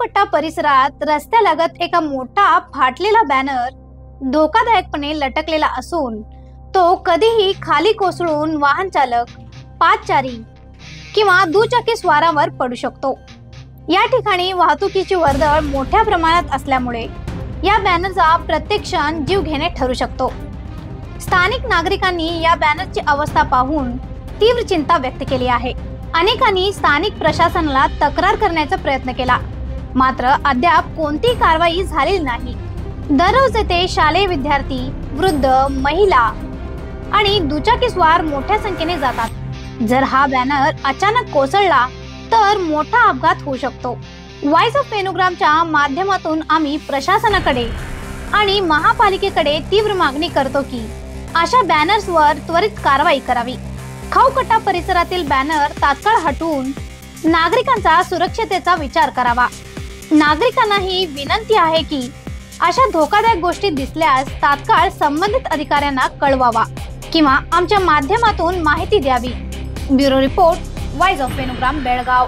खावकट्टा परिसरात रस्त्यालगत एका मोठा फाटलेला बॅनर धोकादायकपणे लटकलेला असून तो कधीही खाली कोसळून वाहन चालक, पादचारी किंवा दुचाकी स्वारावर पडू शकतो। या ठिकाणी वाहतुकीची वर्दळ मोठ्या प्रमाणात असल्यामुळे या बॅनरचा प्रत्येक क्षण जीवघेणे ठरू शकतो। स्थानिक नागरिकांनी या बॅनरची अवस्था पाहून तीव्र चिंता व्यक्त केली आहे। अनेकांनी स्थानिक प्रशासनाला तक्रार करण्याचा प्रयत्न केला, मात्र अद्याप कोणतीही कारवाई झालेली नाही। दररोज येथे शालेय विद्यार्थी, वृद्ध, महिला आणि दुचाकीस्वार मोठ्या संख्येने जातात। जर हा बॅनर अचानक कोसळला तर मोठा अपघात होऊ शकतो। व्हॉइस ऑफ वेणुग्रामच्या माध्यमातून आम्ही प्रशासनाकडे आणि महापालिकेकडे तीव्र मागणी करतो की अशा बॅनर्सवर त्वरित कारवाई करावी। खावकट्टा परिसरातील बॅनर तात्काळ हटवून नागरिकांचा सुरक्षतेचा विचार करावा। नागरिकांना ही विनंती आहे की अशा धोकादायक गोष्टी दिसल्यास तात्काळ संबंधित अधिकाऱ्यांना कळवावा किंवा आमच्या माध्यमातून माहिती द्यावी। Bureau report, voice of Venugram, Belgaum.